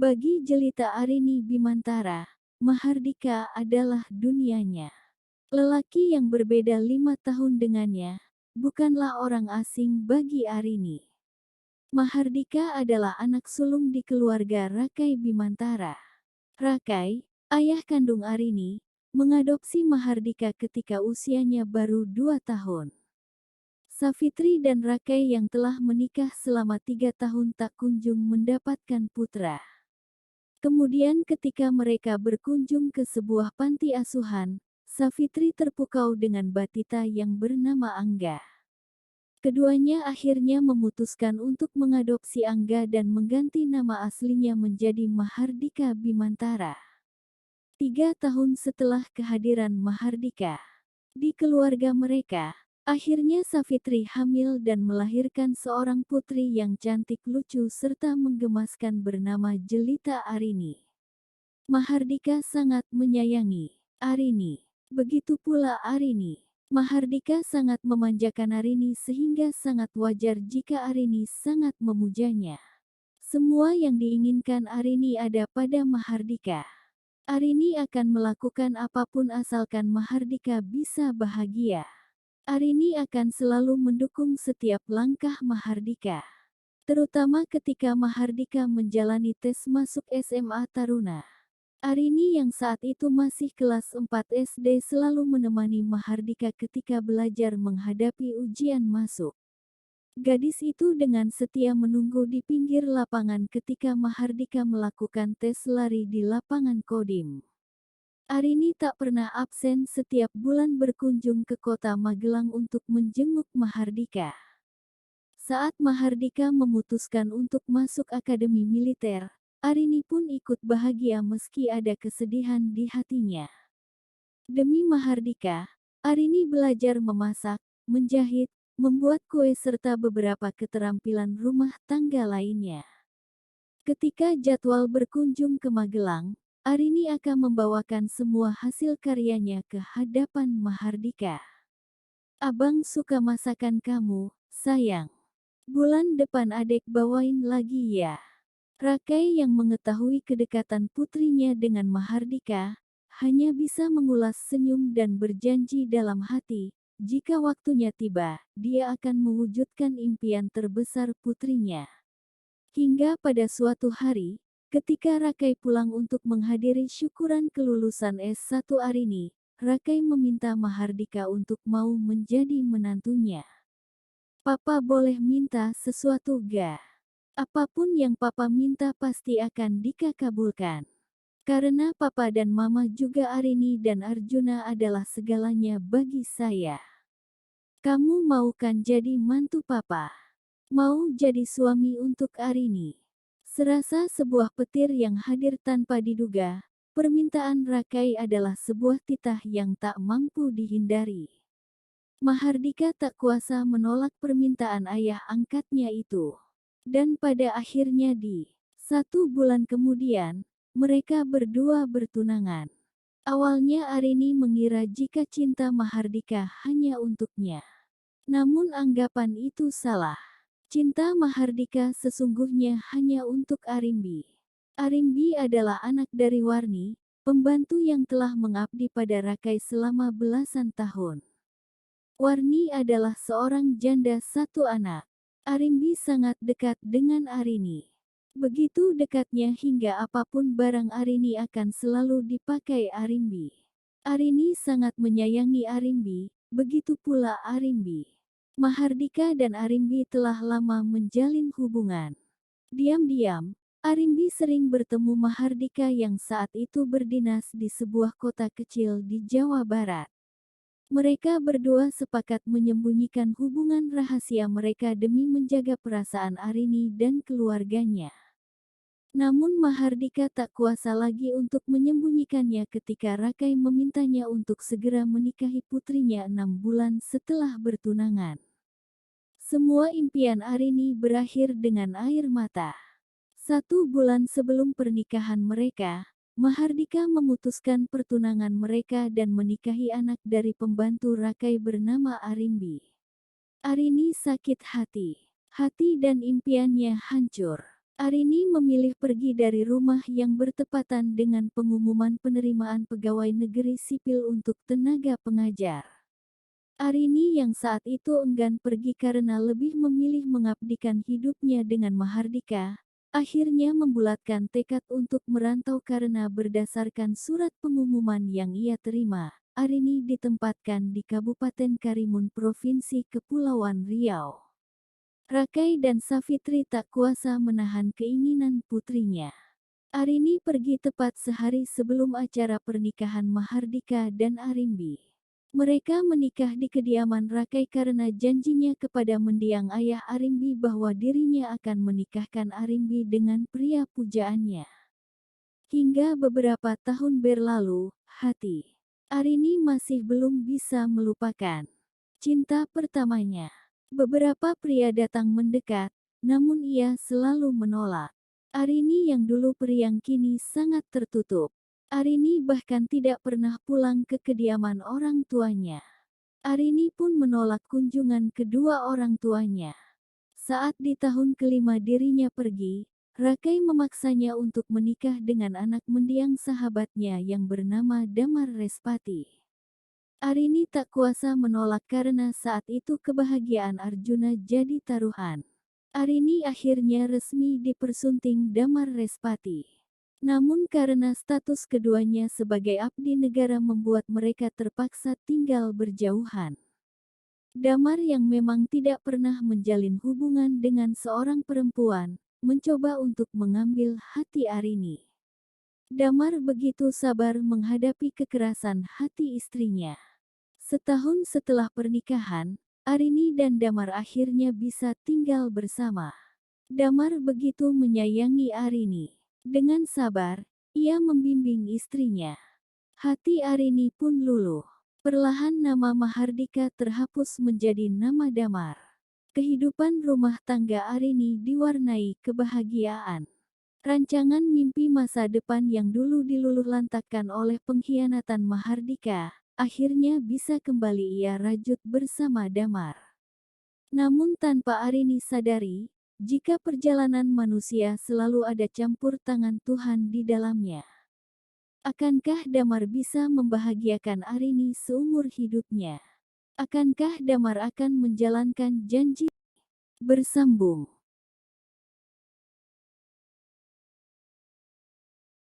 Bagi jelita Arini Bimantara, Mahardika adalah dunianya. Lelaki yang berbeda 5 tahun dengannya, bukanlah orang asing bagi Arini. Mahardika adalah anak sulung di keluarga Rakai Bimantara. Rakai, ayah kandung Arini, mengadopsi Mahardika ketika usianya baru 2 tahun. Safitri dan Rakai yang telah menikah selama 3 tahun tak kunjung mendapatkan putra. Kemudian ketika mereka berkunjung ke sebuah panti asuhan, Safitri terpukau dengan batita yang bernama Angga. Keduanya akhirnya memutuskan untuk mengadopsi Angga dan mengganti nama aslinya menjadi Mahardika Bimantara. 3 tahun setelah kehadiran Mahardika di keluarga mereka, akhirnya Safitri hamil dan melahirkan seorang putri yang cantik lucu serta menggemaskan bernama Jelita Arini. Mahardika sangat menyayangi Arini. Begitu pula Arini. Mahardika sangat memanjakan Arini sehingga sangat wajar jika Arini sangat memujanya. Semua yang diinginkan Arini ada pada Mahardika. Arini akan melakukan apapun asalkan Mahardika bisa bahagia. Arini akan selalu mendukung setiap langkah Mahardika. Terutama ketika Mahardika menjalani tes masuk SMA Taruna. Arini yang saat itu masih kelas 4 SD selalu menemani Mahardika ketika belajar menghadapi ujian masuk. Gadis itu dengan setia menunggu di pinggir lapangan ketika Mahardika melakukan tes lari di lapangan Kodim. Arini tak pernah absen setiap bulan berkunjung ke kota Magelang untuk menjenguk Mahardika. Saat Mahardika memutuskan untuk masuk akademi militer, Arini pun ikut bahagia meski ada kesedihan di hatinya. Demi Mahardika, Arini belajar memasak, menjahit, membuat kue serta beberapa keterampilan rumah tangga lainnya. Ketika jadwal berkunjung ke Magelang, Arini akan membawakan semua hasil karyanya ke hadapan Mahardika. Abang suka masakan kamu, sayang. Bulan depan adek bawain lagi ya. Rakai yang mengetahui kedekatan putrinya dengan Mahardika, hanya bisa mengulas senyum dan berjanji dalam hati, jika waktunya tiba, dia akan mewujudkan impian terbesar putrinya. Hingga pada suatu hari, ketika Rakai pulang untuk menghadiri syukuran kelulusan S1 Arini, Rakai meminta Mahardika untuk mau menjadi menantunya. Papa boleh minta sesuatu ga? Apapun yang papa minta pasti akan dikabulkan. Karena papa dan mama juga Arini dan Arjuna adalah segalanya bagi saya. Kamu mau kan jadi mantu papa? Mau jadi suami untuk Arini? Serasa sebuah petir yang hadir tanpa diduga, permintaan Rakai adalah sebuah titah yang tak mampu dihindari. Mahardika tak kuasa menolak permintaan ayah angkatnya itu. Dan pada akhirnya di 1 bulan kemudian, mereka berdua bertunangan. Awalnya Arini mengira jika cinta Mahardika hanya untuknya. Namun anggapan itu salah. Cinta Mahardika sesungguhnya hanya untuk Arimbi. Arimbi adalah anak dari Warni, pembantu yang telah mengabdi pada Rakai selama belasan tahun. Warni adalah seorang janda 1 anak. Arimbi sangat dekat dengan Arini. Begitu dekatnya hingga apapun barang Arini akan selalu dipakai Arimbi. Arini sangat menyayangi Arimbi, begitu pula Arimbi. Mahardika dan Arimbi telah lama menjalin hubungan. Diam-diam, Arimbi sering bertemu Mahardika yang saat itu berdinas di sebuah kota kecil di Jawa Barat. Mereka berdua sepakat menyembunyikan hubungan rahasia mereka demi menjaga perasaan Arini dan keluarganya. Namun Mahardika tak kuasa lagi untuk menyembunyikannya ketika Rakai memintanya untuk segera menikahi putrinya 6 bulan setelah bertunangan. Semua impian Arini berakhir dengan air mata. 1 bulan sebelum pernikahan mereka, Mahardika memutuskan pertunangan mereka dan menikahi anak dari pembantu Rakai bernama Arimbi. Arini sakit hati. Hati dan impiannya hancur. Arini memilih pergi dari rumah yang bertepatan dengan pengumuman penerimaan pegawai negeri sipil untuk tenaga pengajar. Arini yang saat itu enggan pergi karena lebih memilih mengabdikan hidupnya dengan Mahardika, akhirnya membulatkan tekad untuk merantau karena berdasarkan surat pengumuman yang ia terima. Arini ditempatkan di Kabupaten Karimun Provinsi Kepulauan Riau. Rakai dan Safitri tak kuasa menahan keinginan putrinya. Arini pergi tepat sehari sebelum acara pernikahan Mahardika dan Arimbi. Mereka menikah di kediaman Rakai karena janjinya kepada mendiang ayah Arimbi bahwa dirinya akan menikahkan Arimbi dengan pria pujaannya. Hingga beberapa tahun berlalu, hati Arini masih belum bisa melupakan cinta pertamanya. Beberapa pria datang mendekat, namun ia selalu menolak. Arini yang dulu periang kini sangat tertutup. Arini bahkan tidak pernah pulang ke kediaman orang tuanya. Arini pun menolak kunjungan kedua orang tuanya. Saat di tahun kelima dirinya pergi, Rakai memaksanya untuk menikah dengan anak mendiang sahabatnya yang bernama Damar Respati. Arini tak kuasa menolak karena saat itu kebahagiaan Arjuna jadi taruhan. Arini akhirnya resmi dipersunting Damar Respati. Namun karena status keduanya sebagai abdi negara membuat mereka terpaksa tinggal berjauhan. Damar yang memang tidak pernah menjalin hubungan dengan seorang perempuan, mencoba untuk mengambil hati Arini. Damar begitu sabar menghadapi kekerasan hati istrinya. Setahun setelah pernikahan, Arini dan Damar akhirnya bisa tinggal bersama. Damar begitu menyayangi Arini. Dengan sabar, ia membimbing istrinya. Hati Arini pun luluh. Perlahan nama Mahardika terhapus menjadi nama Damar. Kehidupan rumah tangga Arini diwarnai kebahagiaan. Rancangan mimpi masa depan yang dulu diluluhlantakkan oleh pengkhianatan Mahardika, akhirnya bisa kembali ia rajut bersama Damar. Namun tanpa Arini sadari, jika perjalanan manusia selalu ada campur tangan Tuhan di dalamnya. Akankah Damar bisa membahagiakan Arini seumur hidupnya? Akankah Damar akan menjalankan janji? Bersambung.